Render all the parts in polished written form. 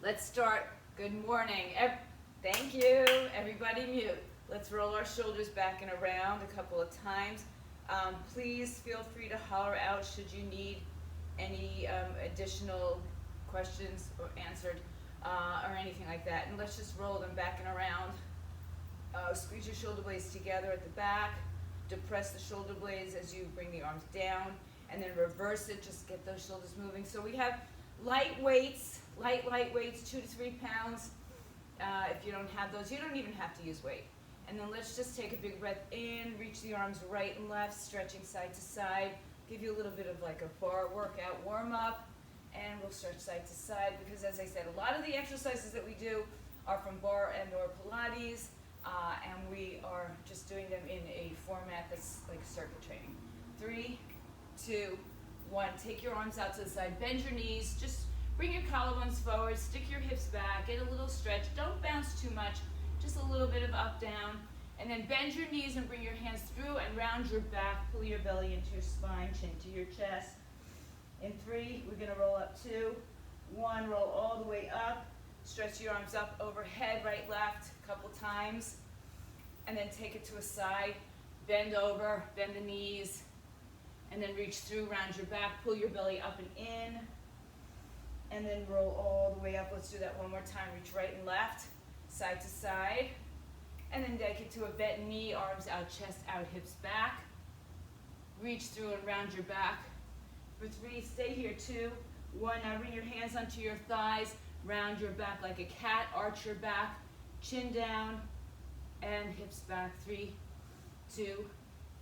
Let's start. Good morning. Thank you. Everybody mute. Let's roll our shoulders back and around a couple of times. Please feel free to holler out should you need any additional questions or answered or anything like that. And let's just roll them back and around. Squeeze your shoulder blades together at the back. Depress the shoulder blades as you bring the arms down. And then reverse it. Just get those shoulders moving. So we have light weights, light weights, 2 to 3 pounds. If you don't have those, you don't even have to use weight. And then let's just take a big breath in, reach the arms right and left, stretching side to side. Give you a little bit of like a bar workout warm up, and we'll stretch side to side because, as I said, a lot of the exercises that we do are from bar and or Pilates, and we are just doing them in a format that's like circuit training. 3, 2, 1. Take your arms out to the side, bend your knees, just bring your collarbones forward, stick your hips back, get a little stretch. Don't bounce too much, just a little bit of up, down. And then bend your knees and bring your hands through and round your back. Pull your belly into your spine, chin to your chest. In 3, we're going to roll up 2. 1, roll all the way up. Stretch your arms up overhead, right, left, a couple times. And then take it to a side. Bend over, bend the knees. And then reach through, round your back, pull your belly up and in. And then roll all the way up. Let's do that one more time. Reach right and left, side to side. And then take it to a bent knee, arms out, chest out, hips back. Reach through and round your back. For 3, stay here. 2, 1, now bring your hands onto your thighs, round your back like a cat, arch your back, chin down, and hips back. 3, 2,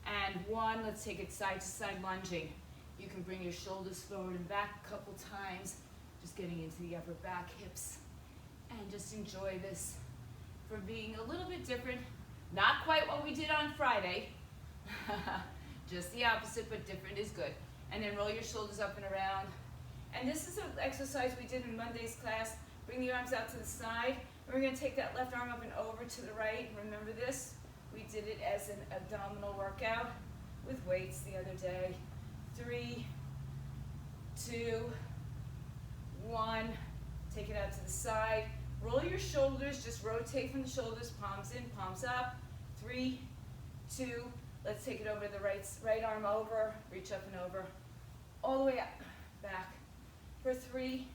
and 1. Let's take it side to side lunging. You can bring your shoulders forward and back a couple times, just getting into the upper back, hips, and just enjoy this for being a little bit different. Not quite what we did on Friday, just the opposite, but different is good. And then roll your shoulders up and around. And this is an exercise we did in Monday's class. Bring the arms out to the side. And we're going to take that left arm up and over to the right. Remember this? We did it as an abdominal workout with weights the other day. 3, 2, 1. Take it out to the side. Roll your shoulders, just rotate from the shoulders, palms in, palms up. 3, 2, let's take it over to the right arm over, reach up and over, all the way up, back. For 3,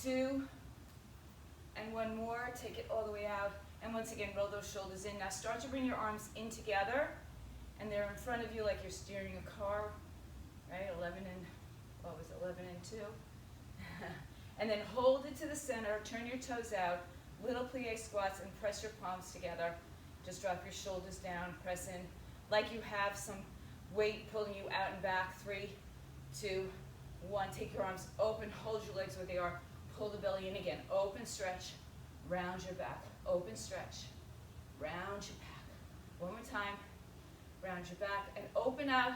2, and 1 more, take it all the way out. And once again, roll those shoulders in. Now start to bring your arms in together, and they're in front of you like you're steering a car, right? 11 and 2. And then hold it to the center, turn your toes out, little plie squats, and press your palms together. Just drop your shoulders down, press in like you have some weight pulling you out and back. 3, 2, 1. Take your arms open, hold your legs where they are, pull the belly in again. Open, stretch, round your back. Open, stretch, round your back. One more time, round your back, and open out,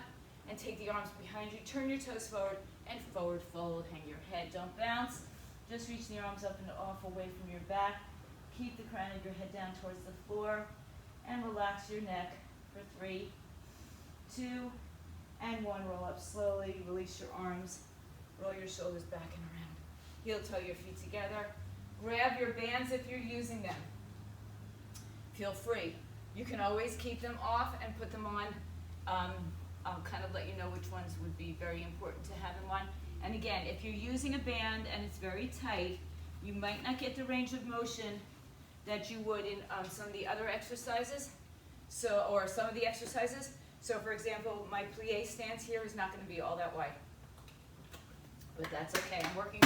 and take the arms behind you. Turn your toes forward, and forward fold. Hang your head, don't bounce. Just reach the arms up and off away from your back. Keep the crown of your head down towards the floor, and relax your neck for 3, 2, and 1. Roll up slowly, release your arms, roll your shoulders back and around. Heel toe your feet together. Grab your bands if you're using them. Feel free. You can always keep them off and put them on. I'll kind of let you know which ones would be very important to have them on. And again, if you're using a band and it's very tight, you might not get the range of motion that you would in some of the other exercises, or some of the exercises. So for example, my plie stance here is not going to be all that wide. But that's okay. I'm working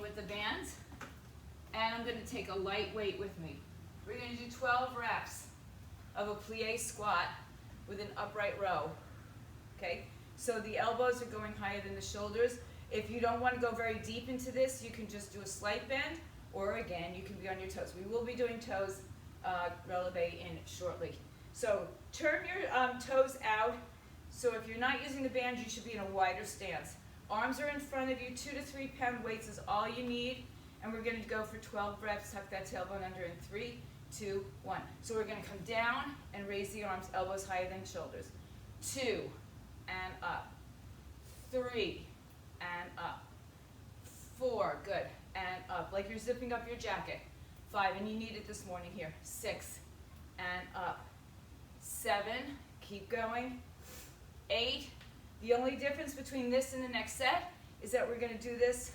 with the bands, and I'm going to take a light weight with me. We're going to do 12 reps of a plie squat with an upright row. Okay? So the elbows are going higher than the shoulders. If you don't want to go very deep into this, you can just do a slight bend, or again, you can be on your toes. We will be doing toes releve in shortly. So turn your toes out. So if you're not using the band, you should be in a wider stance. Arms are in front of you. 2 to 3 pound weights is all you need. And we're going to go for 12 reps. Tuck that tailbone under in 3, 2, 1. So we're going to come down and raise the arms, elbows higher than shoulders. 2, and up. 3, and up. 4, good, and up, like you're zipping up your jacket. 5, and you need it this morning here. 6, and up. 7, keep going. 8, the only difference between this and the next set is that we're going to do this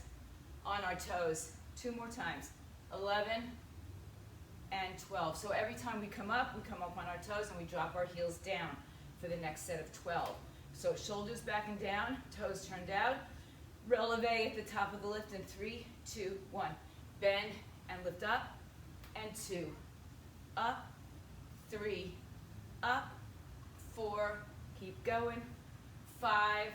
on our toes. 2 more times. 11 and 12. So every time we come up on our toes and we drop our heels down for the next set of 12. So shoulders back and down, toes turned out. Releve at the top of the lift in 3, 2, 1. Bend and lift up, and 2. Up, 3, up, 4, keep going. 5,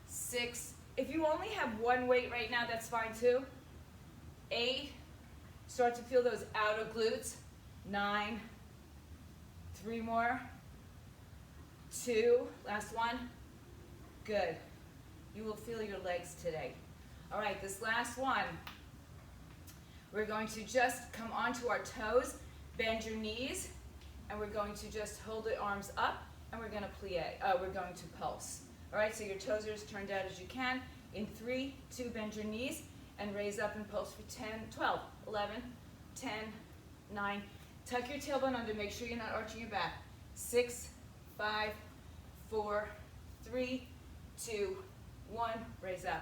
6. If you only have one weight right now, that's fine too. 8, start to feel those outer glutes. 9, 3 more. 2, last one. Good. You will feel your legs today. All right, this last one, we're going to just come onto our toes, bend your knees, and we're going to just hold the arms up, and we're going to plie. We're going to pulse. All right, so your toes are as turned out as you can. In 3, 2, bend your knees, and raise up and pulse for 10, 12, 11, 10, 9. Tuck your tailbone under, make sure you're not arching your back. 6, 5, 4, 3, 2, 1, raise up,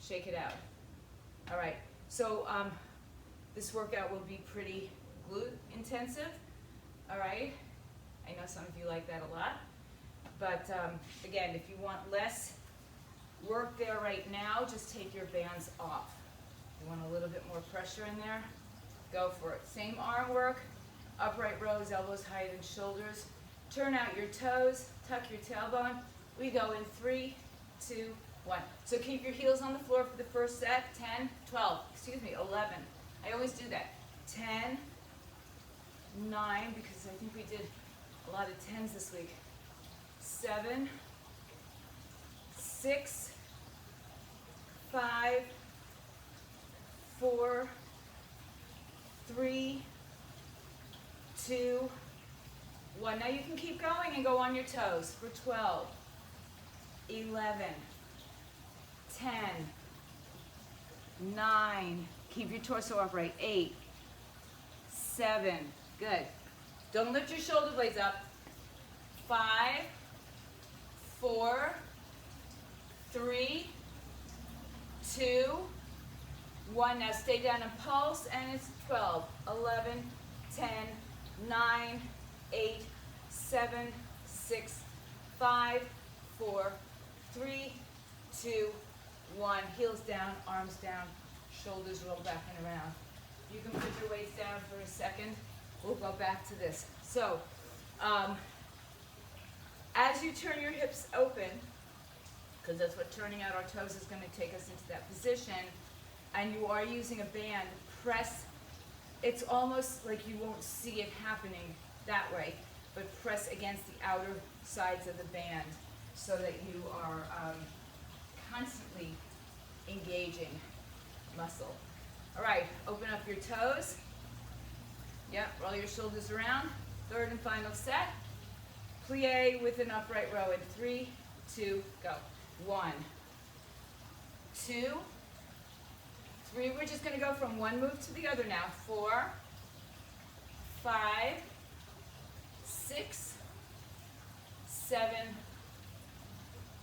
shake it out. All right, so this workout will be pretty glute intensive, all right? I know some of you like that a lot, but again, if you want less work there right now, just take your bands off. If you want a little bit more pressure in there, go for it. Same arm work, upright rows, elbows higher than shoulders. Turn out your toes, tuck your tailbone. We go in 3, 2, 1. So keep your heels on the floor for the first set. 10, 12, 11. I always do that. 10, 9, because I think we did a lot of 10s this week. 7, 6, 5, 4, 3, 2, 1. Now you can keep going and go on your toes for 12, 11, 10, 9. Keep your torso upright. 8, 7. Good. Don't lift your shoulder blades up. 5, 4, 3, 2, 1. Now stay down and pulse, and it's 12, 11, 10, 9, 8, 7, 6, 5, 4, 3, 2, 1. Heels down, arms down, shoulders roll back and around. You can put your weights down for a second. We'll go back to this. So, as you turn your hips open, because that's what turning out our toes is going to take us into that position, and you are using a band, press. It's almost like you won't see it happening that way, but press against the outer sides of the band so that you are constantly engaging muscle. All right, open up your toes. Yep, roll your shoulders around. Third and final set. Plie with an upright row in 3, 2, go. 1, 2, 3. We're just going to go from one move to the other now. 4, 5, 6, 7,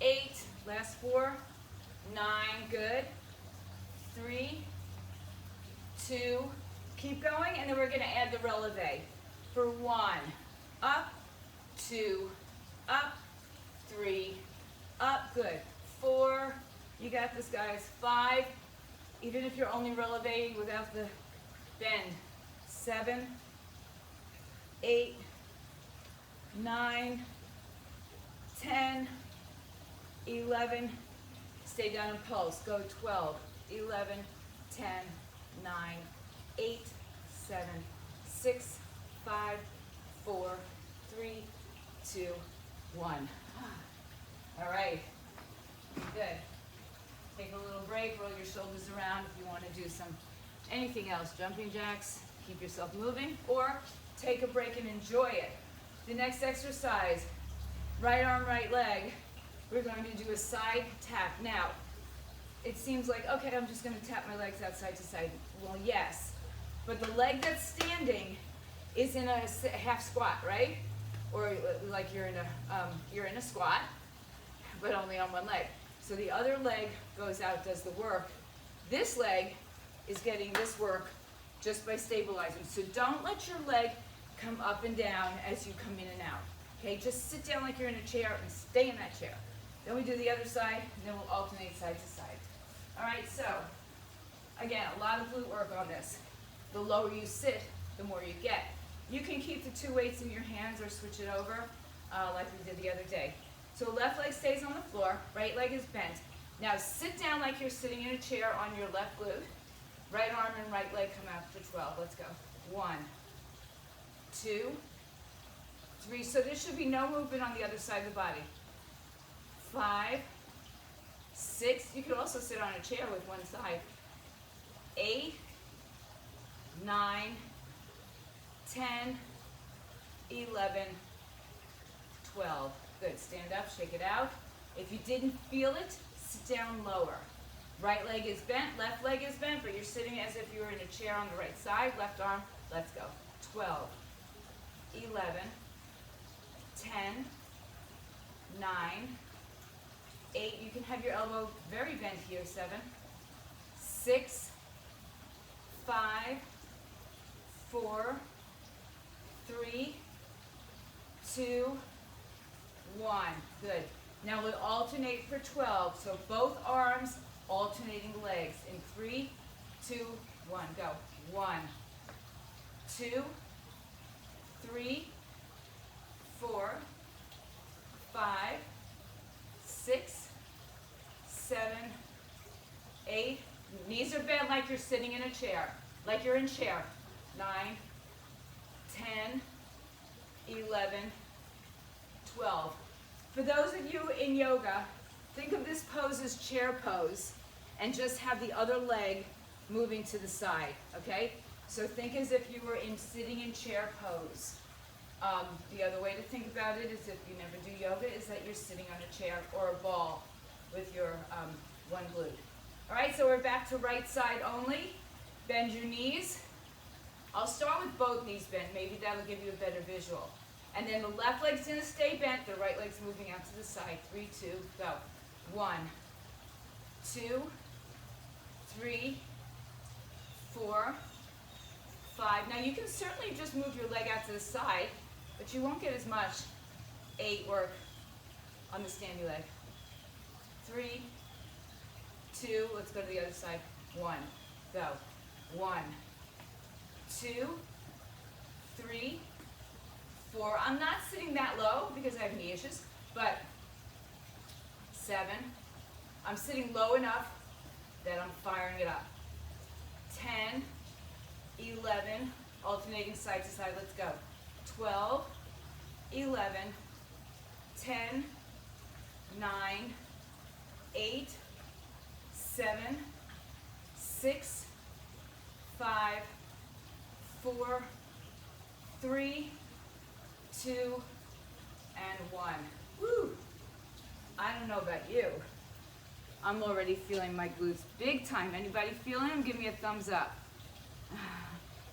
8. Last 4, 9. Good. 3, 2. Keep going, and then we're going to add the releve. For 1, up, 2, up, 3, up. Good. 4. You got this, guys. 5. Even if you're only relevating without the bend. 7, 8, 9, 10, 11. Stay down and pulse. Go 12, 11, 10, 9, 8, 7, 6, 5, 4, 3, 2, 1. All right. Good. Take a little break, roll your shoulders around if you want to do anything else, jumping jacks, keep yourself moving, or take a break and enjoy it. The next exercise, right arm, right leg, we're going to do a side tap. Now, it seems like, okay, I'm just gonna tap my legs out side to side. Well, yes, but the leg that's standing is in a half squat, right? Or like you're in a squat, but only on one leg. So the other leg goes out, does the work. This leg is getting this work just by stabilizing. So don't let your leg come up and down as you come in and out. Okay, just sit down like you're in a chair and stay in that chair. Then we do the other side, and then we'll alternate side to side. All right, so again, a lot of glute work on this. The lower you sit, the more you get. You can keep the two weights in your hands or switch it over like we did the other day. So left leg stays on the floor, right leg is bent. Now sit down like you're sitting in a chair on your left glute. Right arm and right leg come out for 12. Let's go. 1, 2, 3. So there should be no movement on the other side of the body. 5, 6. You could also sit on a chair with one side. 8, 9, 10, 11, 12. Good. Stand up, shake it out. If you didn't feel it, sit down lower. Right leg is bent, left leg is bent, but you're sitting as if you were in a chair on the right side. Left arm, let's go. 12, 11, 10, 9, 8. You can have your elbow very bent here. 7, 6, 5, 4, 3, 2, 1. Good. Now we'll alternate for 12. So both arms alternating legs in 3, 2, 1. Go. 1, 2, 3, 4, 5, 6, 7, 8. Knees are bent like you're sitting in a chair, like you're in chair. 9, 10, 11, 12. For those of you in yoga, think of this pose as chair pose and just have the other leg moving to the side, okay? So think as if you were sitting in chair pose. The other way to think about it is if you never do yoga is that you're sitting on a chair or a ball with your one glute. All right, so we're back to right side only. Bend your knees. I'll start with both knees bent. Maybe that'll give you a better visual. And then the left leg's gonna stay bent, the right leg's moving out to the side. 3, 2, go. 1, 2, 3, 4, 5. Now you can certainly just move your leg out to the side, but you won't get as much 8 work on the standing leg. 3, 2, let's go to the other side. 1, go. 1, 2, 3, 4. I'm not sitting that low because I have knee issues, but 7. I'm sitting low enough that I'm firing it up. 10, 11, alternating side to side, let's go. 12, 11, 10, 9, 8, 7, 6, 5, 4, 3, 2, and 1. Woo! I don't know about you. I'm already feeling my glutes big time. Anybody feeling them? Give me a thumbs up.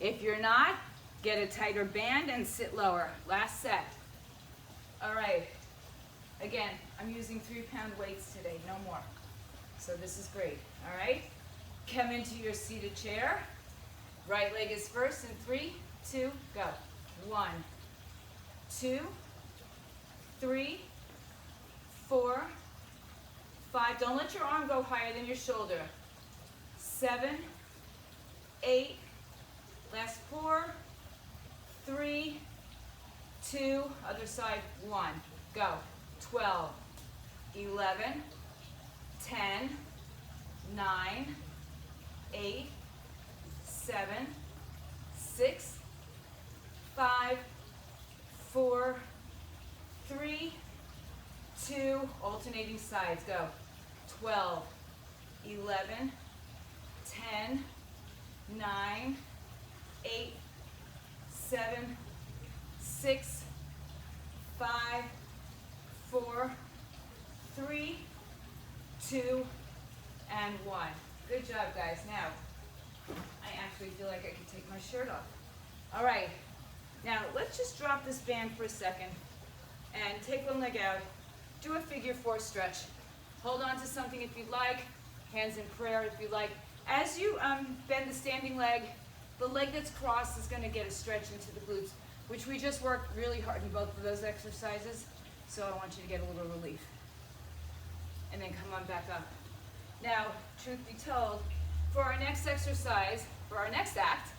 If you're not, get a tighter band and sit lower. Last set. All right. Again, I'm using 3-pound weights today, no more. So this is great. All right. Come into your seated chair. Right leg is first in 3, 2, go. 1, 2, 3, 4, 5. Don't let your arm go higher than your shoulder. 7, 8, last 4, 3, 2, other side, 1. Go. 12, 11, 10, 9, 8, 7, 6, 5, 4, 3, 2, alternating sides, go. 12, 11, 10, 9, 8, 7, 6, 5, 4, 3, 2, and 1. Good job, guys. Now, I actually feel like I can take my shirt off. All right. Now, let's just drop this band for a second and take one leg out. Do a figure 4 stretch. Hold on to something if you'd like. Hands in prayer if you like. As you bend the standing leg, the leg that's crossed is going to get a stretch into the glutes, which we just worked really hard in both of those exercises. So I want you to get a little relief. And then come on back up. Now, truth be told, for our next exercise, for our next act,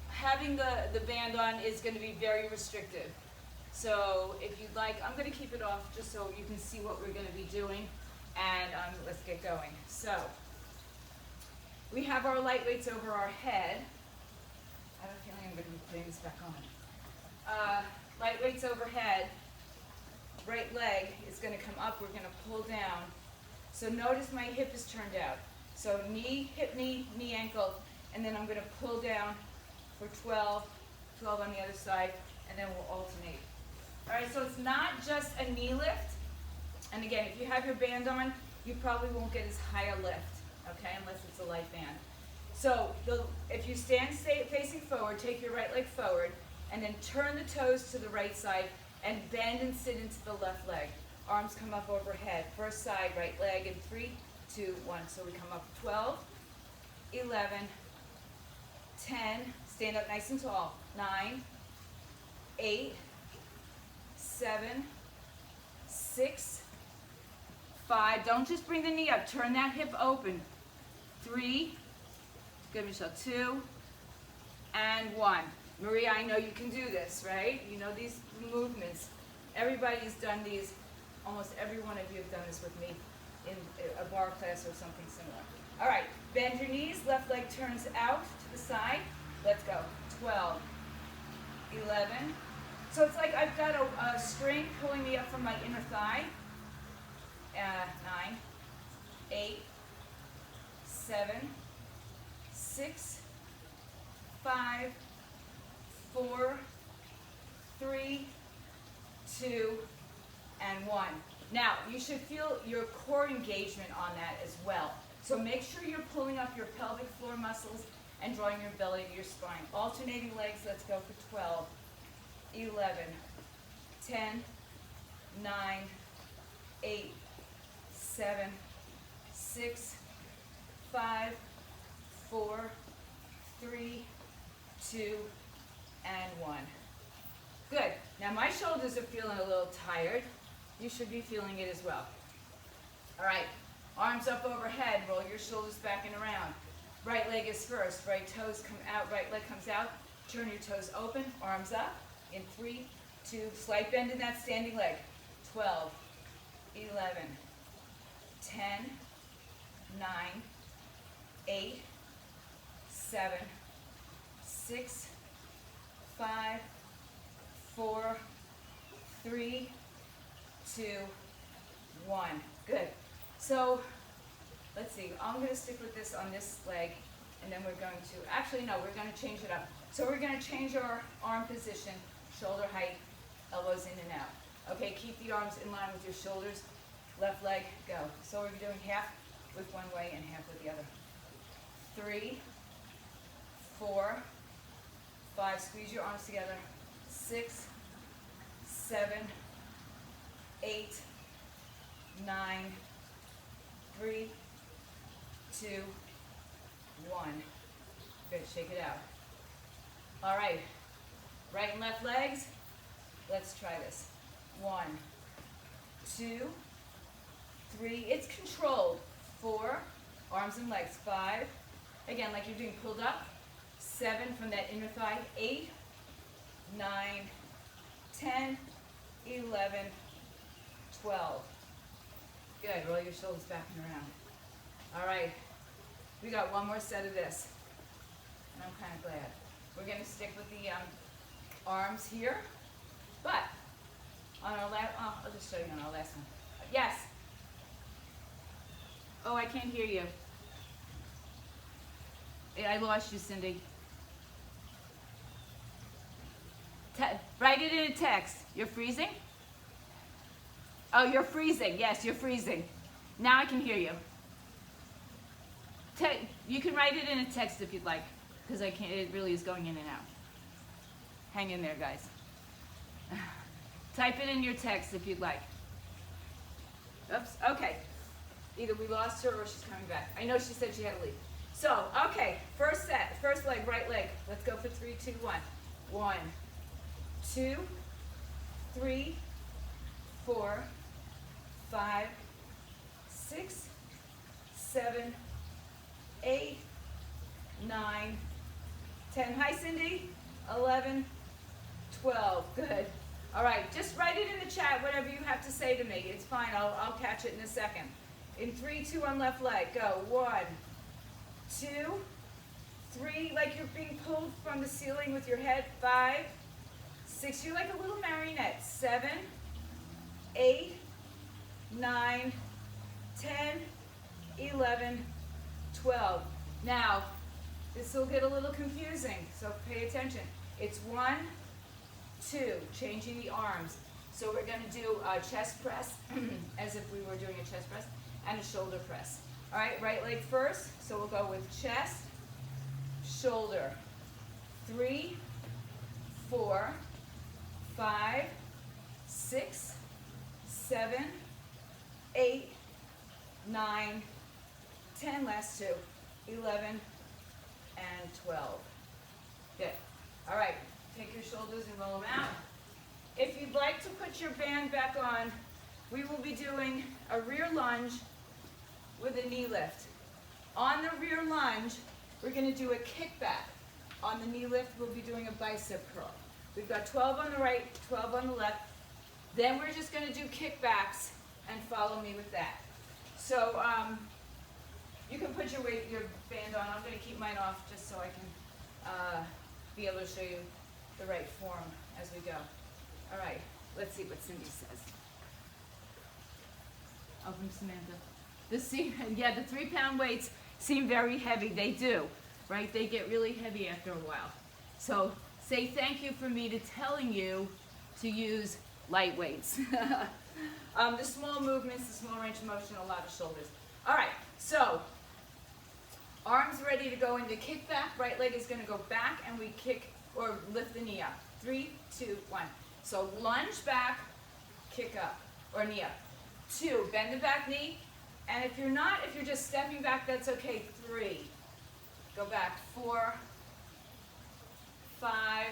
having the band on is going to be very restrictive. So if you'd like, I'm going to keep it off just so you can see what we're going to be doing. And let's get going. So we have our light weights over our head. I have a feeling I'm going to be putting this back on. Light weights overhead. Right leg is going to come up. We're going to pull down. So notice my hip is turned out. So knee, hip, knee, knee, ankle. And then I'm going to pull down for 12, 12 on the other side, and then we'll alternate. All right, so it's not just a knee lift. And again, if you have your band on, you probably won't get as high a lift, okay, unless it's a light band. So if you stand facing forward, take your right leg forward, and then turn the toes to the right side, and bend and sit into the left leg. Arms come up overhead. First side, right leg, in 3, 2, 1. So we come up 12, 11, 10, stand up nice and tall, 9, 8, 7, 6, 5, don't just bring the knee up, turn that hip open, 3, good Michelle, 2, and 1. Maria, I know you can do this, right? You know these movements. Everybody's done these, almost every one of you have done this with me in a bar class or something similar. All right, bend your knees, left leg turns out to the side. Let's go. 12, 11. So it's like I've got a string pulling me up from my inner thigh. 9, 8, 7, 6, 5, 4, 3, 2, and 1. Now, you should feel your core engagement on that as well. So make sure you're pulling up your pelvic floor muscles and drawing your belly to your spine. Alternating legs, let's go for 12, 11, 10, 9, 8, 7, 6, 5, 4, 3, 2, and 1. Good. Now my shoulders are feeling a little tired. You should be feeling it as well. All right. Arms up overhead. Roll your shoulders back and around. Right leg is first. Right toes come out. Right leg comes out. Turn your toes open. Arms up. In 3, 2. Slight bend in that standing leg. 12, 11, 10, 9, 8, 7, 6, 5, 4, 3, 2, 1. Good. So let's see. I'm going to stick with this on this leg, and then we're going to, actually no, we're going to change it up. So we're going to change our arm position, shoulder height, elbows in and out. Okay, keep the arms in line with your shoulders. Left leg, go. So we're doing half with one way and half with the other. 3, 4, 5, squeeze your arms together. 6, 7, 8, 9, 3, 2, 1. Good, shake it out. All right, right and left legs. Let's try this. 1, 2, 3. It's controlled. 4, arms and legs. 5, again, like you're doing pulled up. 7 from that inner thigh. 8, 9, 10, 11, 12. Good, roll your shoulders back and around. All right, we got one more set of this, and I'm kind of glad. We're going to stick with the arms here, but on our last, I'll just show you on our last one. Yes? Oh, I can't hear you. I lost you, Cindy. Write it in a text. You're freezing? Oh, you're freezing. Yes, you're freezing. Now I can hear you. You can write it in a text if you'd like, because I can't. It really is going in and out. Hang in there, guys. Type it in your text if you'd like. Oops. Okay. Either we lost her or she's coming back. I know she said she had to leave. So, okay. First set. First leg, right leg. Let's go for 3, 2, 1. 1, 2, 3, 4, 5, 6, 7, 8, 9, 10. Hi, Cindy. 11, 12. Good. All right. Just write it in the chat, whatever you have to say to me. It's fine. I'll catch it in a second. In 3, 2 on left leg. Go. 1, 2, 3. Like you're being pulled from the ceiling with your head. 5, 6. You're like a little marionette. 7, 8, 9, 10, 11, 12. Now, this will get a little confusing, so pay attention. It's 1, 2, changing the arms. So we're going to do a chest press, as if we were doing a chest press, and a shoulder press. All right, right leg first. So we'll go with chest, shoulder. 3, 4, 5, 6, 7, 8, 9, 10, last 2, 11, and 12. Good. All right, take your shoulders and roll them out. If you'd like to put your band back on, we will be doing a rear lunge with a knee lift. On the rear lunge, we're going to do a kickback. On the knee lift, we'll be doing a bicep curl. We've got 12 on the right, 12 on the left. Then we're just going to do kickbacks and follow me with that. So you can put your band on. I'm going to keep mine off just so I can be able to show you the right form as we go. All right, let's see what Cindy says. Oh, from Samantha. Yeah, the 3-pound weights seem very heavy. They do, right? They get really heavy after a while. So say thank you for me to telling you to use light weights. The small movements, the small range of motion, a lot of shoulders. All right, so arms ready to go into kickback. Right leg is going to go back, and we kick or lift the knee up. 3, 2, 1. So lunge back, kick up, or knee up. 2, bend the back knee. And if you're just stepping back, that's okay. 3, go back. 4, 5,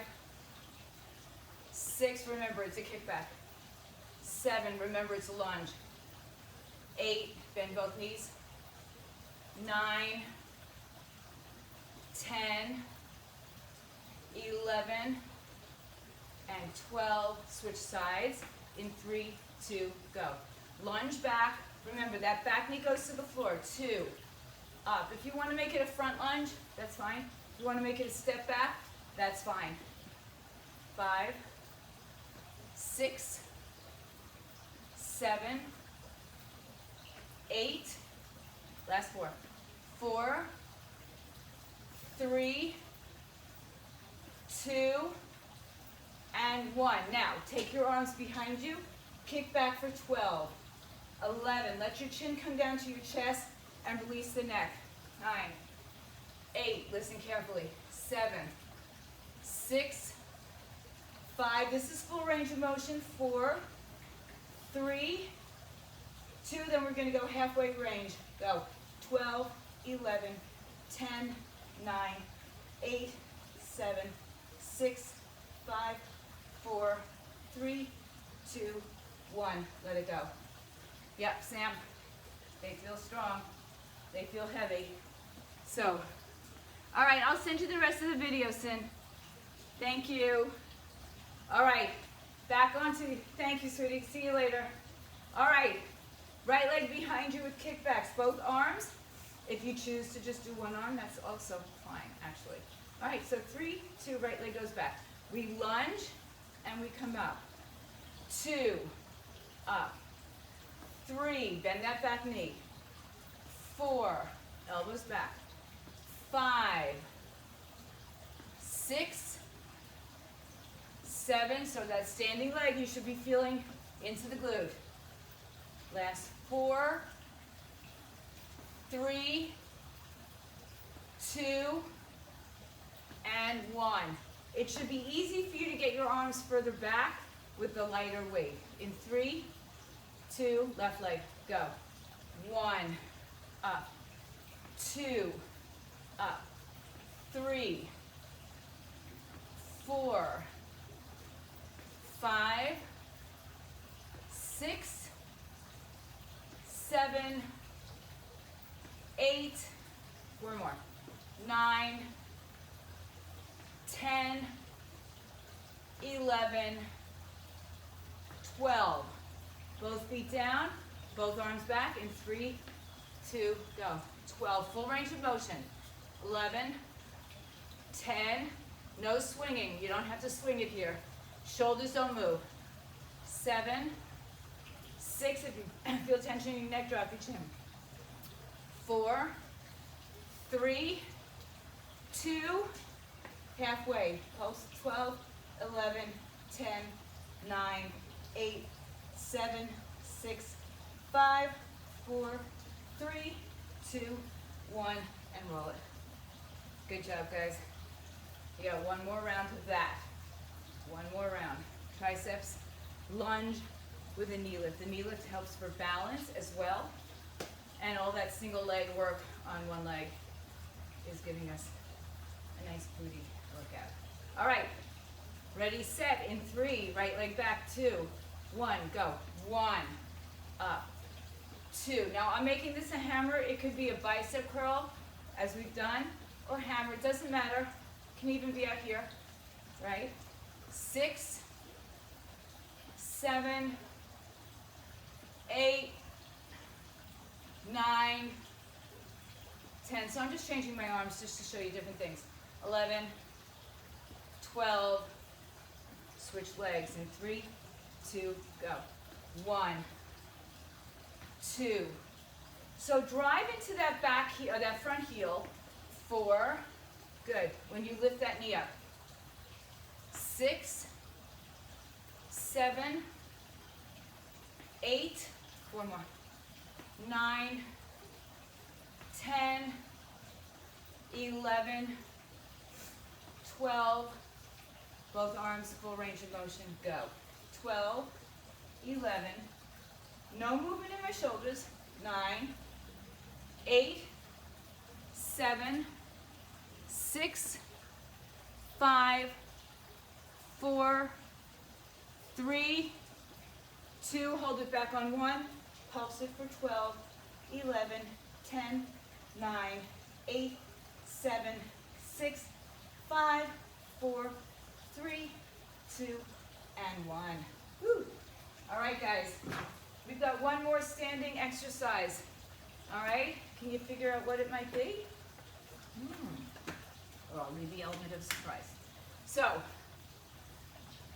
6, remember it's a kickback. 7, remember it's a lunge. 8, bend both knees. 9, 10, 11, and 12. Switch sides in 3, 2, go. Lunge back. Remember, that back knee goes to the floor. 2, up. If you want to make it a front lunge, that's fine. If you want to make it a step back, that's fine. 5, 6, 7, 8, last 4. 4, 3, 2, and 1. Now, take your arms behind you. Kick back for 12. 11, let your chin come down to your chest and release the neck. 9, 8, listen carefully. 7, 6, 5, this is full range of motion. 4, 3, 2, then we're going to go halfway range. Go. 12, 11, 10, 9, 8, 7, 6, 5, 4, 3, 2, 1. Let it go. Yep, Sam, they feel strong. They feel heavy. So, all right, I'll send you the rest of the video, Sin. Thank you. All right, back onto, thank you, sweetie. See you later. All right, right leg behind you with kickbacks, both arms. If you choose to just do one arm, that's also fine, actually. All right, so 3, 2, right leg goes back. We lunge, and we come up. 2, up. 3, bend that back knee. 4, elbows back. 5, 6, 7, so that standing leg you should be feeling into the glute. Last 4, 3, 2, and 1. It should be easy for you to get your arms further back with the lighter weight. In 3, 2, left leg, go. 1, up, 2, up, 3, 4, 5, 6, 7, 8, 4 more, 9, 10, 11, 12. Both feet down, both arms back in 3, 2, go. 12, full range of motion. 11, 10, no swinging. You don't have to swing it here. Shoulders don't move. 7, 6, if you feel tension in your neck, drop your chin. 4, 3, 2, halfway. Pulse. 12, 11, 10, 9, 8, 7, 6, 5, 4, 3, 2, 1, and roll it. Good job, guys. You got one more round of that. One more round. Triceps, lunge with a knee lift. The knee lift helps for balance as well. And all that single leg work on one leg is giving us a nice booty workout. All right. Ready, set, in 3, right leg back, 2, 1, go. 1, up, 2. Now I'm making this a hammer. It could be a bicep curl, as we've done, or hammer. It doesn't matter. Can even be out here, right? 6, 7, 8, 9, 10. So I'm just changing my arms just to show you different things. 11, 12, switch legs in 3, 2, go. 1, 2. So drive into that back heel, or that front heel. 4, good. When you lift that knee up. 6, 7, 8, 4 more. 9, 10, 11, 12. Both arms, full range of motion, go. 12, 11, no movement in my shoulders. 9, 8, 7, 6, 5, 4, 3, 2, hold it back on 1, pulse it for 12, 11, 10, 9, 8, 7, 6, 5, 4, 3, 2, and 1. Woo. All right, guys. We've got one more standing exercise. All right? Can you figure out what it might be? Or I'll leave the element of surprise. So,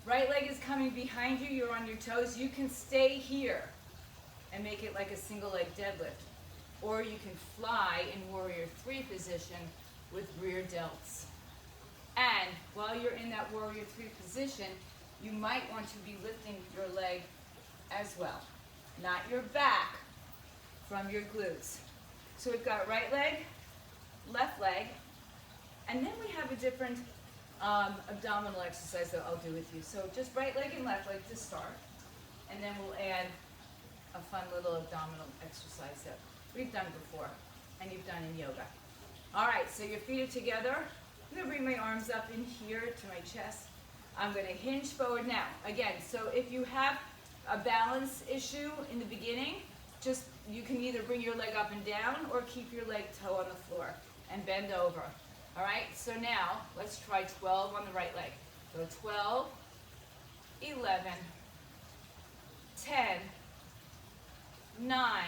right leg is coming behind you. You're on your toes. You can stay here and make it like a single leg deadlift. Or you can fly in Warrior 3 position with rear delts. And while you're in that Warrior 3 position, you might want to be lifting your leg as well. Not your back, from your glutes. So we've got right leg, left leg, and then we have a different abdominal exercise that I'll do with you. So just right leg and left leg to start, and then we'll add a fun little abdominal exercise that we've done before and you've done in yoga. All right, so your feet are together. I'm going to bring my arms up in here to my chest. I'm going to hinge forward now. Again, so if you have a balance issue in the beginning, just you can either bring your leg up and down or keep your leg toe on the floor and bend over. All right, so now let's try 12 on the right leg. So 12, 11, 10, 9,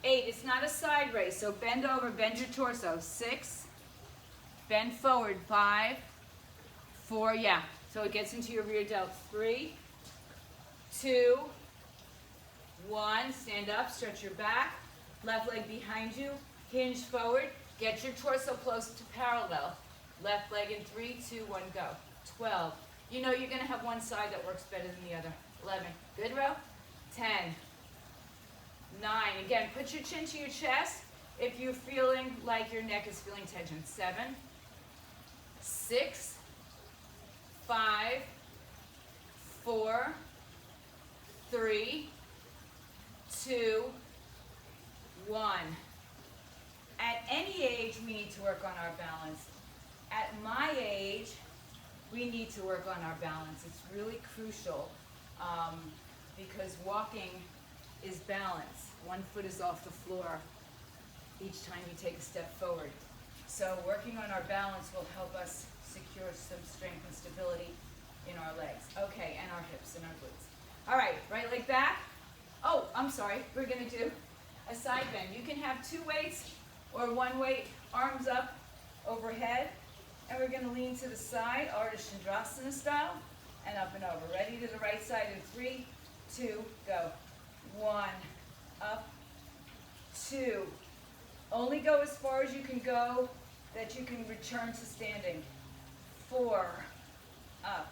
8. It's not a side raise, so bend over, bend your torso. 6, bend forward. 5, 4, yeah. So it gets into your rear delt. 3, 2, 1. Stand up, stretch your back. Left leg behind you. Hinge forward. Get your torso close to parallel. Left leg in 3, 2, 1, go. 12. You know you're going to have one side that works better than the other. 11. Good row. 10, 9. Again, put your chin to your chest if you're feeling like your neck is feeling tension. 7, 6, 5, 4, 3, 2, 1. At any age, we need to work on our balance. At my age, we need to work on our balance. It's really crucial because walking is balance. One foot is off the floor each time you take a step forward. So working on our balance will help us secure some strength and stability in our legs. Okay, and our hips and our glutes. All right, right leg back. Oh, I'm sorry, we're gonna do a side bend. You can have 2 weights or 1 weight, arms up overhead, and we're gonna lean to the side, Ardha Chandrasana style, and up and over. Ready to the right side in 3, 2, go. 1, up, 2. Only go as far as you can go that you can return to standing. 4, up,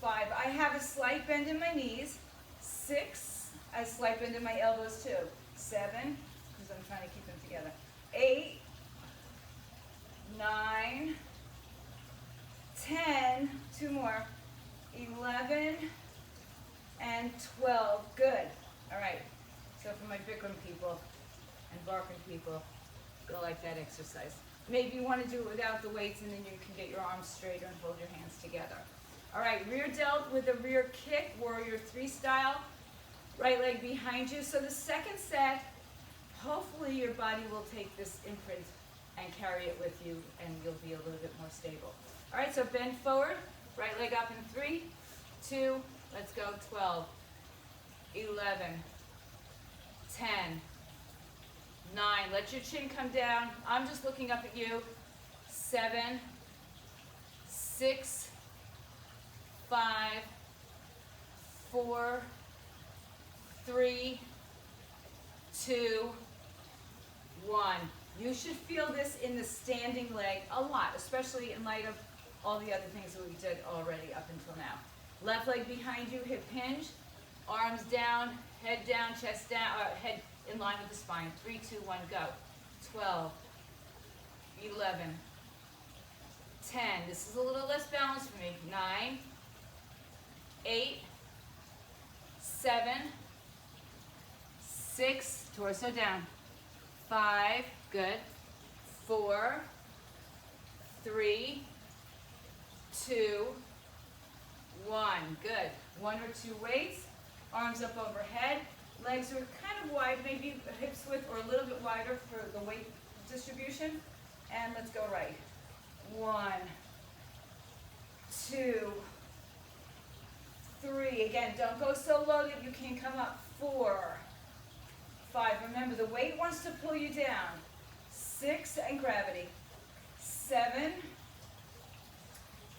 5. I have a slight bend in my knees. 6, a slight bend in my elbows too. 7, because I'm trying to keep them together. 8, 9, 10, 2 more, 11, and 12. Good. All right. So for my Bikram people and Barkin people, go like that exercise. Maybe you want to do it without the weights, and then you can get your arms straighter and hold your hands together. All right, rear delt with a rear kick, warrior 3 style. Right leg behind you. So the second set, hopefully your body will take this imprint and carry it with you, and you'll be a little bit more stable. All right, so bend forward, right leg up in 3, 2, let's go, 12, 11, 10, 9, let your chin come down. I'm just looking up at you. 7, 6, 5, 4, 3, 2, 1. You should feel this in the standing leg a lot, especially in light of all the other things that we did already up until now. Left leg behind you, hip hinge, arms down, chest down, head in line with the spine. 3, 2, 1, go. 12, 11, 10. This is a little less balanced for me. 9, 8, 7, 6, torso down. 5, good. 4, 3, 2, 1, good. 1 or 2 weights, arms up overhead, legs are kind of wide, maybe hips width or a little bit wider for the weight distribution. And let's go right. 1, 2, 3. Again, don't go so low that you can't come up. 4, 5. Remember, the weight wants to pull you down. 6, and gravity. 7,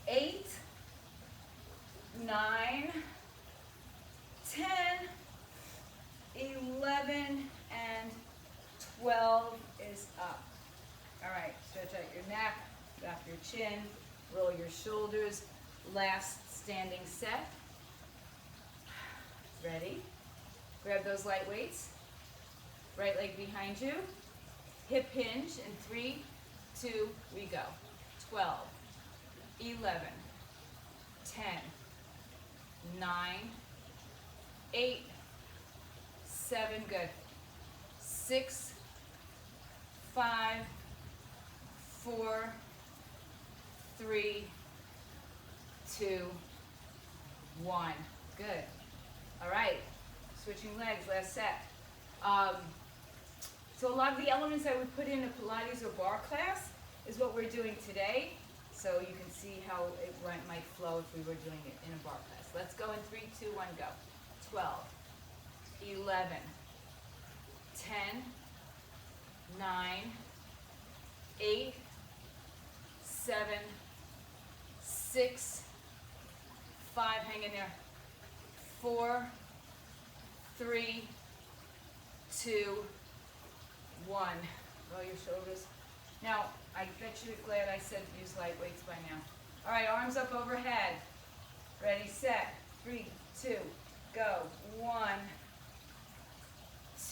8, 9, 10, 11, and 12 is up. All right, stretch out your neck, wrap your chin, roll your shoulders. Last standing set. Ready? Grab those light weights. Right leg behind you. Hip hinge in 3, 2, we go. 12, 11, 10, 9, 8, 7, good. 6, 5, 4, 3, 2, 1. Good. All right. Switching legs, last set. So a lot of the elements I would put in a Pilates or bar class is what we're doing today. So you can see how it might flow if we were doing it in a bar class. Let's go in 3, 2, 1, go. 12, 11, 10, 9, 8, 7, 6, 5, hang in there. 4, 3, 2, 1. Roll your shoulders. Now, I bet you're glad I said use light weights by now. All right, arms up overhead. Ready, set. 3, 2, go. 1,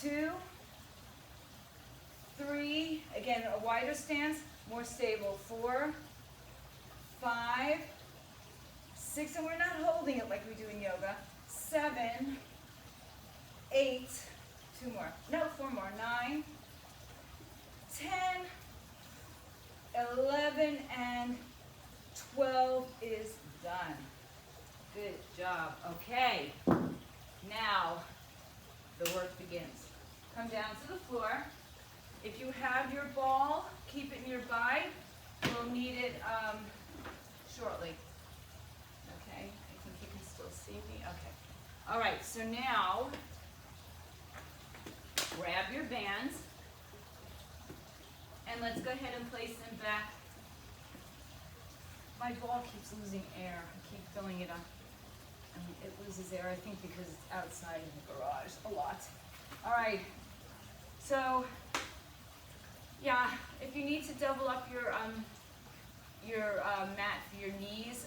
2, 3, again, a wider stance, more stable, 4, 5, 6, and we're not holding it like we do in yoga, 7, 8, 2 more, no, 4 more, 9, 10, 11, and 12 is done. Good job. Okay, now the work begins. Come down to the floor. If you have your ball, keep it nearby. We'll need it shortly. Okay, I think you can still see me. Okay. All right, so now grab your bands and let's go ahead and place them back. My ball keeps losing air. I keep filling it up. And it loses air, I think, because it's outside in the garage a lot. All right. So, yeah, if you need to double up your mat for your knees,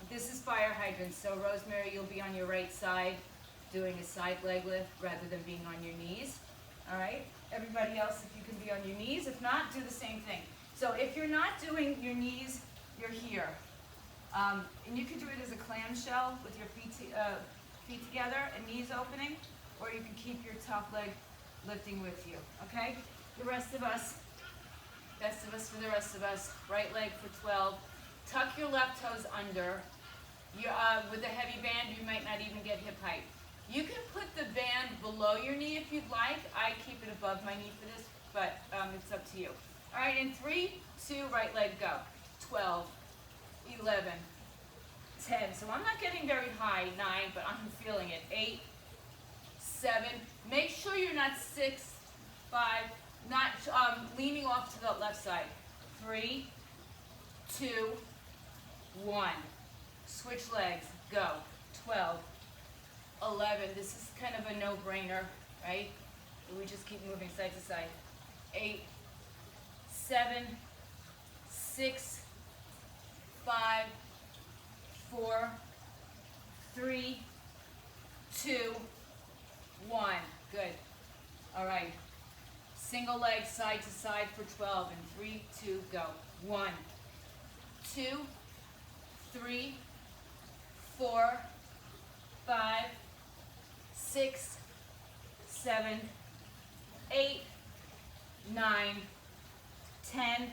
this is fire hydrants. So, Rosemary, you'll be on your right side doing a side leg lift rather than being on your knees. All right. Everybody else, if you can be on your knees. If not, do the same thing. So, if you're not doing your knees, you're here. And you can do it as a clamshell with your feet together and knees opening, or you can keep your top leg lifting with you, okay? The rest of us, best of us for the rest of us, right leg for 12. Tuck your left toes under. With a heavy band, you might not even get hip height. You can put the band below your knee if you'd like. I keep it above my knee for this, but it's up to you. All right, in 3, 2, right leg, go. 12, 11, 10. So I'm not getting very high, 9, but I'm feeling it. 8, 7. Make sure you're not 6, 5, not leaning off to the left side. 3, 2, 1. Switch legs, go. 12, 11. This is kind of a no-brainer, right? We just keep moving side to side. 8, 7, 6, 5, 4, 3, 2, 1. Good. All right. Single leg side to side for 12. And 3, 2, go. 1, 2, 3, 4, 5, 6, 7, 8, 9, 10,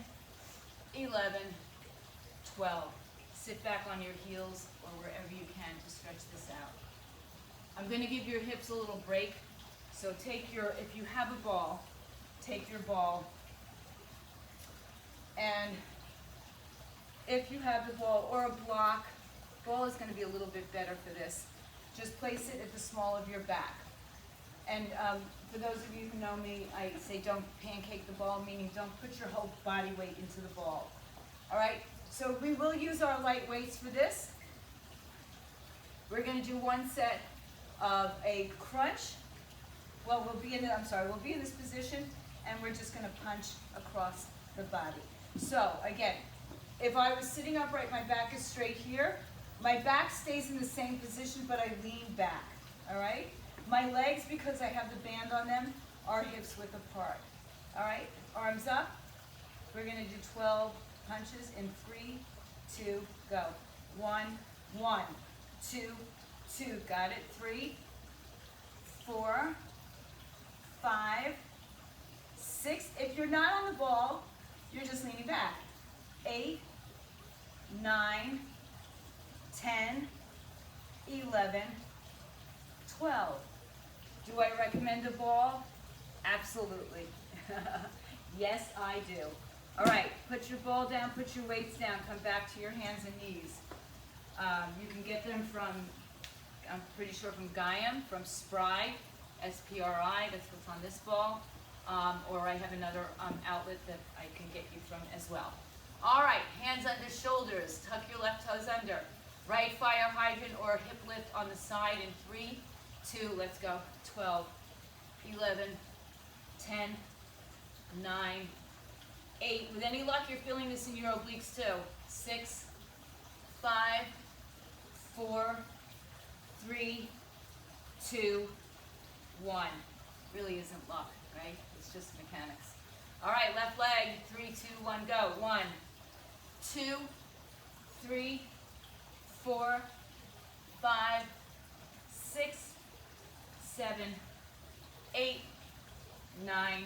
11, 12. Sit back on your heels or wherever you can to stretch this out. I'm going to give your hips a little break. So if you have a ball, take your ball. And if you have the ball or a block, ball is going to be a little bit better for this. Just place it at the small of your back. And for those of you who know me, I say don't pancake the ball, meaning don't put your whole body weight into the ball. All right? So we will use our light weights for this. We're going to do one set of a crunch. Well, we'll be in this position, and we're just going to punch across the body. So again, if I was sitting upright, my back is straight here. My back stays in the same position, but I lean back. All right? My legs, because I have the band on them, are hips width apart. All right? Arms up. We're going to do 12 punches in 3, 2, go. 1, 1, 2, 2. Got it? 3, 4, 5, 6. If you're not on the ball, you're just leaning back. 8, 9, 10, 11, 12. Do I recommend a ball? Absolutely. Yes, I do. All right, put your ball down, put your weights down, come back to your hands and knees. You can get them from, I'm pretty sure from Gaiam, from Spry, S-P-R-I, that's what's on this ball. Or I have another outlet that I can get you from as well. All right, hands under shoulders, tuck your left toes under. Right fire hydrant or hip lift on the side in 3, 2, let's go. 12, 11, 10, 9, 8. With any luck, you're feeling this in your obliques too. 6, 5, 4, 3, 2, 1. really isn't luck, right? It's just mechanics. All right, left leg, 3, 2, 1, go. 1, 2, 3, 4, 5, 6, 7, 8, 9,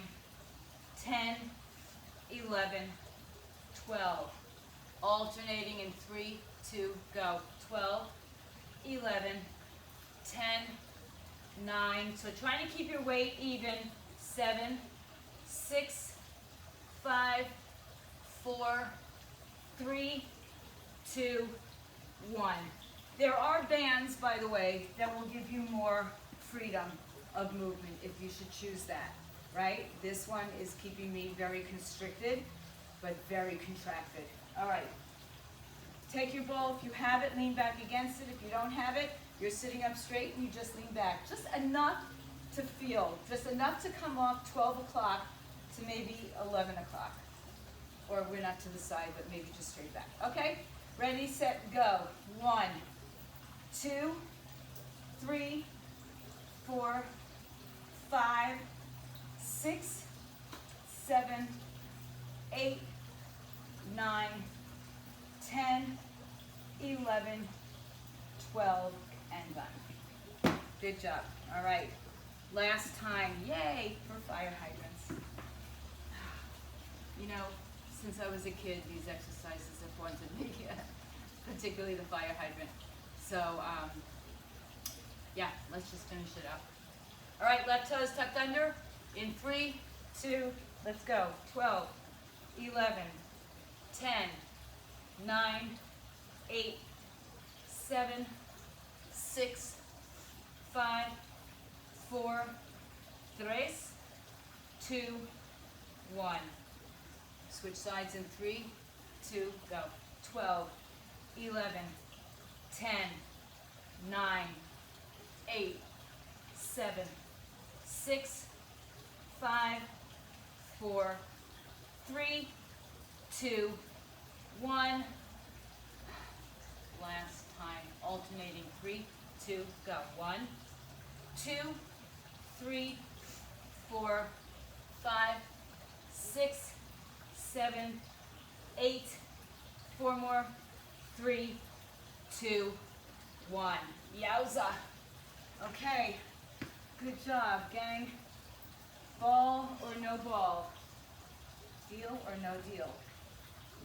10, 11, 12. Alternating in 3, 2, go. 12, 11, 10, 9. So trying to keep your weight even. 7, 6, 5, 4, 3, 2, 1. There are bands, by the way, that will give you more freedom of movement if you should choose that, right? This one is keeping me very constricted, but very contracted. All right. Take your ball. If you have it, lean back against it. If you don't have it, you're sitting up straight and you just lean back. Just enough to feel, just enough to come off 12 o'clock to maybe 11 o'clock. Or we're not to the side, but maybe just straight back. Okay? Ready, set, go. 1, 2, 3, 4, 5, 6, 7, 8, 9, 10, 11, 12, and done. Good job. All right. Last time. Yay for fire hydrants. You know, since I was a kid, these exercises have haunted me, particularly the fire hydrant. So, yeah, let's just finish it up. All right, left toes tucked under. In 3, 2, let's go. 12, 11, 10, 9, 8, 7, 6, 5, 4, 3, 2, 1. Switch sides in 3, 2, go. 12, 11, 10, 9, 8, 7, 6, 5, 4, 3, 2, 1. Last time, alternating 3, 2, go. 1, 2, 3, 4, 5, 6, 7, 8, 4 more, 3, 2, 1. Yowza. Okay, good job, gang. Ball or no ball? Deal or no deal?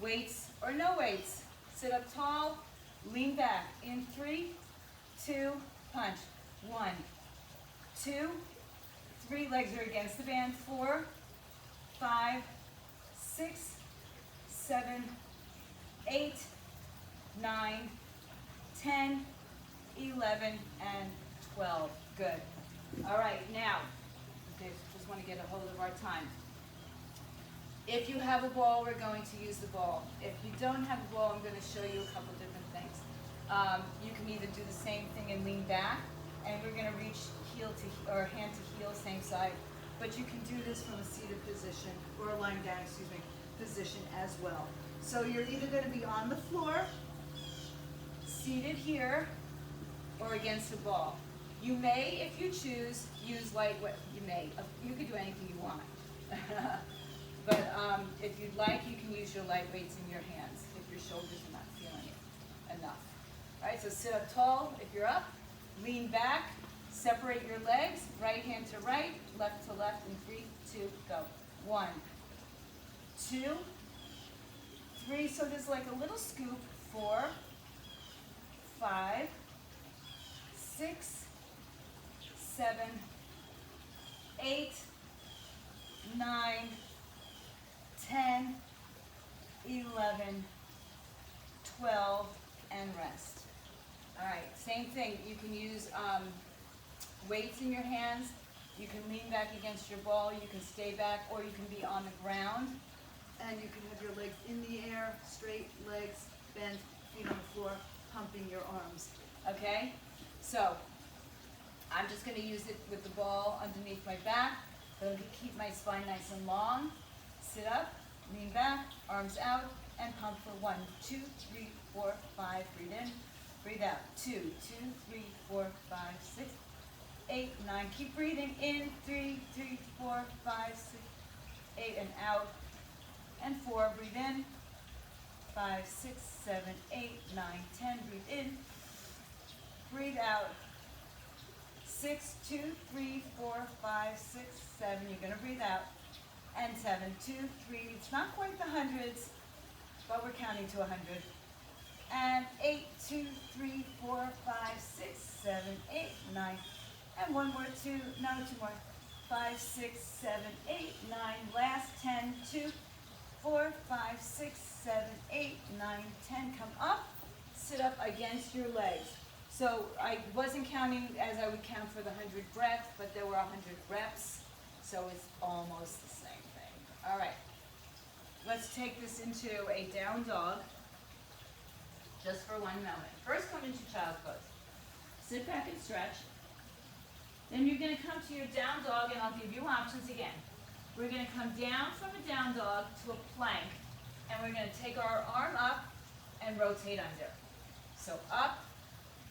Weights or no weights? Sit up tall, lean back. In 3, 2, punch. 1, 2, 3, legs are against the band. 4, 5, 6, 7, 8, 9, 10, 11, and 12. Good. All right, now, okay, just want to get a hold of our time. If you have a ball, we're going to use the ball. If you don't have a ball, I'm going to show you a couple different things. You can either do the same thing and lean back, and we're going to reach heel to or hand to heel, same side. But you can do this from a seated position or a lying down, position as well. So you're either going to be on the floor, seated here, or against a ball. You may, if you choose, use lightweight. You could do anything you want. But if you'd like, you can use your light weights in your hands if your shoulders are not feeling it enough. All right, so sit up tall if you're up. Lean back. Separate your legs. Right hand to right, left to left. In 3, 2, go. 1, 2, 3. So there's like a little scoop. 4, 5, 6, 7, 8, 9, 10, 11, 12, and rest. All right, same thing. You can use weights in your hands. You can lean back against your ball. You can stay back, or you can be on the ground. And you can have your legs in the air, straight legs, bent, feet on the floor, pumping your arms. Okay? So, I'm just going to use it with the ball underneath my back. It'll keep my spine nice and long. Sit up, lean back, arms out, and pump for 1, 2, 3, 4, 5. Breathe in, breathe out. 2, 2, 3, 4, 5, 6, 8, 9. Keep breathing in. 3, 3, 4, 5, 6, 8, and out. And 4, breathe in. 5, 6, 7, 8, 9, 10. Breathe in. Breathe out. 6, 2, 3, 4, 5, 6, 7. You're going to breathe out. And 7, 2, 3. It's not quite the hundreds, but we're counting to 100. And 8, 2, 3, 4, 5, 6, 7, 8, 9. And one more, 2, no, 2 more. 5, 6, 7, 8, 9. Last 10, 2, 4, 5, 6, 7, 8, 9, 10. Come up, sit up against your legs. So I wasn't counting as I would count for the 100 breaths, but there were 100 reps, so it's almost the same thing. All right, let's take this into a down dog, just for 1 moment. First, come into child's pose. Sit back and stretch. Then you're going to come to your down dog, and I'll give you options again. We're going to come down from a down dog to a plank, and we're going to take our arm up and rotate under. So up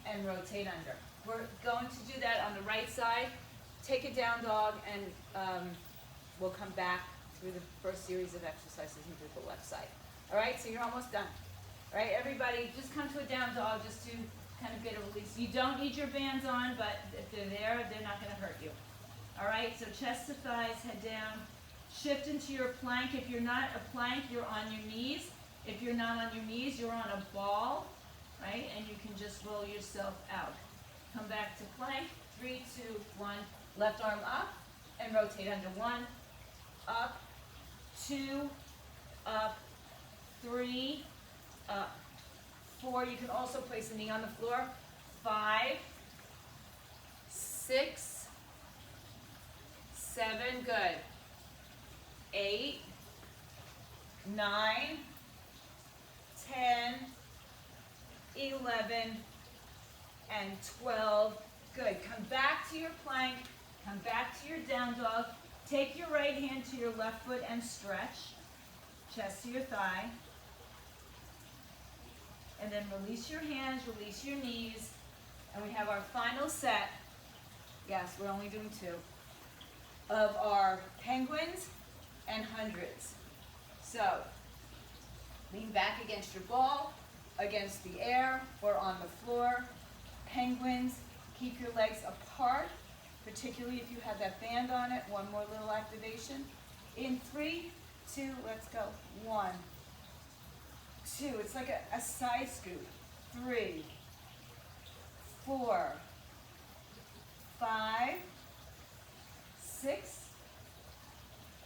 and rotate under. We're going to do that on the right side. Take a down dog, and we'll come back through the first series of exercises and do the left side. All right, so you're almost done. All right, everybody, just come to a down dog just to kind of get a release. You don't need your bands on, but if they're there, they're not going to hurt you. All right, so chest to thighs, head down. Shift into your plank. If you're not a plank, you're on your knees. If you're not on your knees, you're on a ball, right? And you can just roll yourself out. Come back to plank. 3, 2, 1. Left arm up and rotate under. 1, up, 2, up, 3, up. 4, you can also place the knee on the floor. 5, 6, 7, good. 8, 9, 10, 11, and 12. Good. Come back to your plank. Come back to your down dog. Take your right hand to your left foot and stretch. Chest to your thigh. And then release your hands, release your knees. And we have our final set. Yes, we're only doing 2. Of our penguins and hundreds. So, lean back against your ball, against the air, or on the floor. Penguins, keep your legs apart, particularly if you have that band on it. 1 more little activation. In 3, 2, let's go. 1, 2, it's like a side scoop. 3, 4, 5, 6,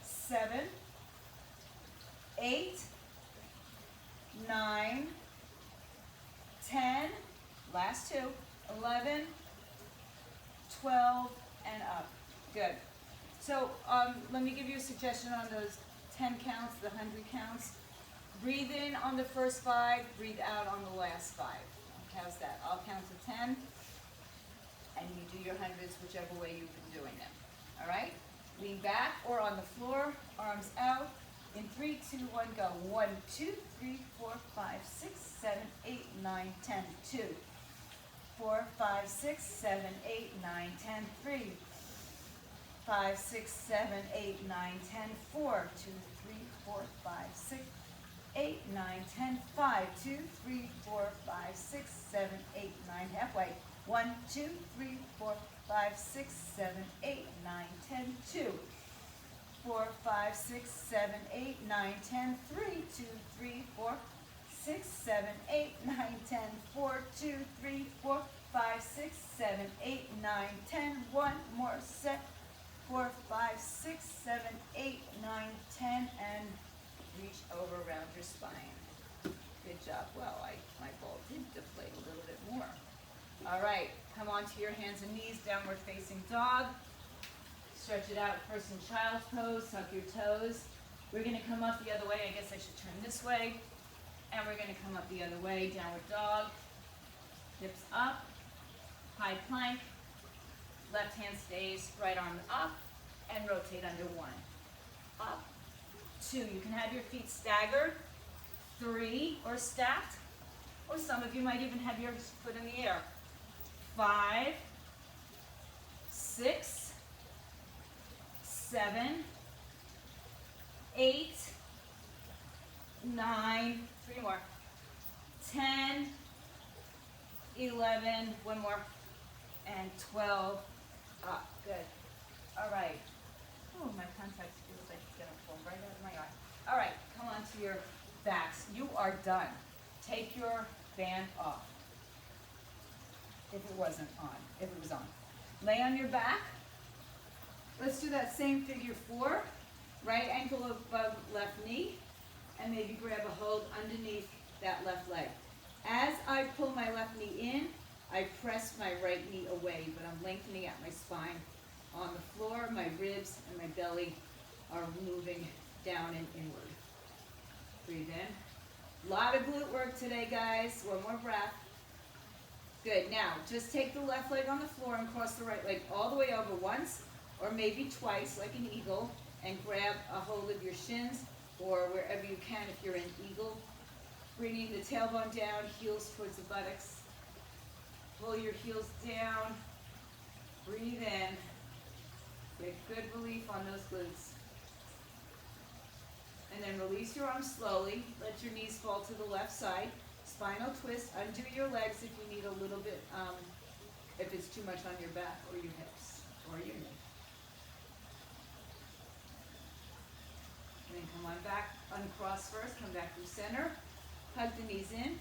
7, 8, 9, 10, last 2, 11, 12, and up. Good. So let me give you a suggestion on those 10 counts, the 100 counts. Breathe in on the first 5, breathe out on the last 5. How's that? I'll count to 10, and you do your hundreds whichever way you've been doing them. All right? Lean back or on the floor, arms out. In 3, 2, 1, go. 1, 2, 3, 4, 5, 6, 7, 8, 9, 10. 2, 4, 5, 6, 7, 8, 9, 10. 3, 5, 6, 7, 8, 9, 10. 4, 2, 3, 4, 5, 6, 8, 9, 10. 5, 2, 3, 4, 5, 6, 7, 8, 9. Halfway. 1, 2, 3, 4, 5, 6, 7, 8, 9, 10. 2, 4, 5, 6, 7, 8, 9, 10. 3, 2, 3, 4, 6, 7, 8, 9, 10. 4, 2, 3, 4, 5, 6, 7, 8, 9, 10. 1 more set. 4, 5, 6, 7, 8, 9, 10, and reach over around your spine. Good job. Well, my ball did deflate a little bit more. All right, come onto your hands and knees, downward facing dog. Stretch it out, first in child's pose, tuck your toes. We're gonna come up the other way. I guess I should turn this way. And we're gonna come up the other way, downward dog. Hips up, high plank. Left hand stays, right arm up, and rotate under 1. Up, 2, you can have your feet staggered. 3, or stacked. Or some of you might even have your foot in the air. 5, 6, 7, 8, 9, 3 more, 10, 11, one more, and 12 up. Good. All right. Oh, my contact feels like it's going to fall right out of my eye. All right, come on to your backs. You are done. Take your band off. If it wasn't on, if it was on. Lay on your back. Let's do that same figure 4. Right ankle above left knee, and maybe grab a hold underneath that left leg. As I pull my left knee in, I press my right knee away, but I'm lengthening out my spine. On the floor, my ribs and my belly are moving down and inward. Breathe in. A lot of glute work today, guys. One more breath. Good. Now, just take the left leg on the floor and cross the right leg all the way over once, or maybe twice, like an eagle, and grab a hold of your shins, or wherever you can if you're in eagle. Bringing the tailbone down, heels towards the buttocks. Pull your heels down. Breathe in. Get good relief on those glutes. And then release your arms slowly. Let your knees fall to the left side. Spinal twist. Undo your legs if you need a little bit, if it's too much on your back or your hips or your knee. And then come on back. Uncross first. Come back through center. Hug the knees in.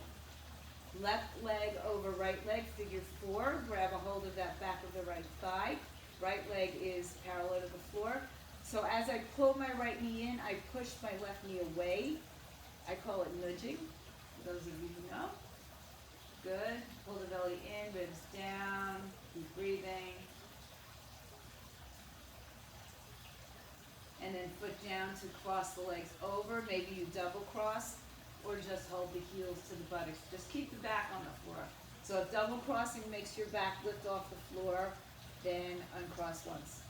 Left leg over right leg, figure 4. Grab a hold of that back of the right thigh. Right leg is parallel to the floor. So as I pull my right knee in, I push my left knee away. I call it nudging, for those of you who know. Good. Pull the belly in, ribs down. Keep breathing. And then foot down to cross the legs over. Maybe you double cross, or just hold the heels to the buttocks. Just keep the back on the floor. So if double crossing makes your back lift off the floor, then uncross once.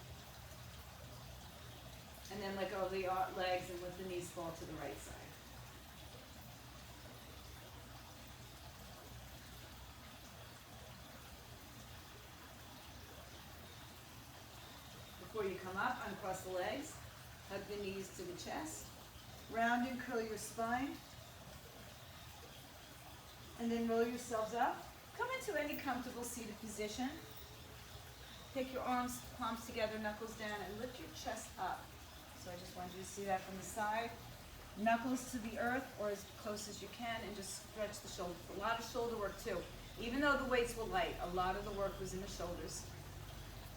And then let go of the legs and let the knees fall to the right side. Before you come up, uncross the legs. Hug the knees to the chest. Round and curl your spine. And then roll yourselves up. Come into any comfortable seated position. Take your arms, palms together, knuckles down, and lift your chest up. So I just want you to see that from the side. Knuckles to the earth, or as close as you can, and just stretch the shoulders. A lot of shoulder work too. Even though the weights were light, a lot of the work was in the shoulders.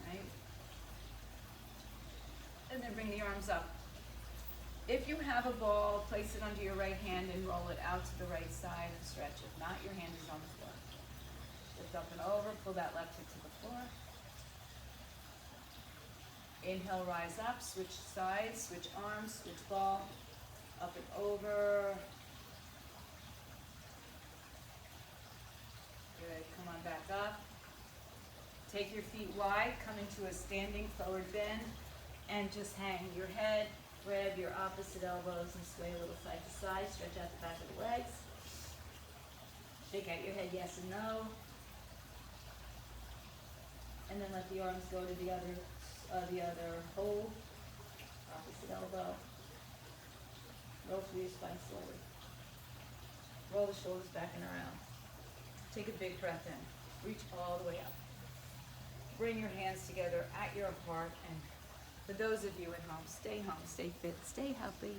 Right? And then bring the arms up. If you have a ball, place it under your right hand and roll it out to the right side and stretch. If not, your hand is on the floor. Lift up and over, pull that left hip to the floor. Inhale, rise up, switch sides, switch arms, switch ball, up and over. Good, come on back up. Take your feet wide, come into a standing forward bend, and just hang your head. Grab your opposite elbows and sway a little side to side. Stretch out the back of the legs. Shake out your head yes and no. And then let the arms go to the other hold. Opposite elbow. Roll through your spine slowly. Roll the shoulders back and around. Take a big breath in. Reach all the way up. Bring your hands together at your heart, and for those of you at home, stay fit, stay healthy.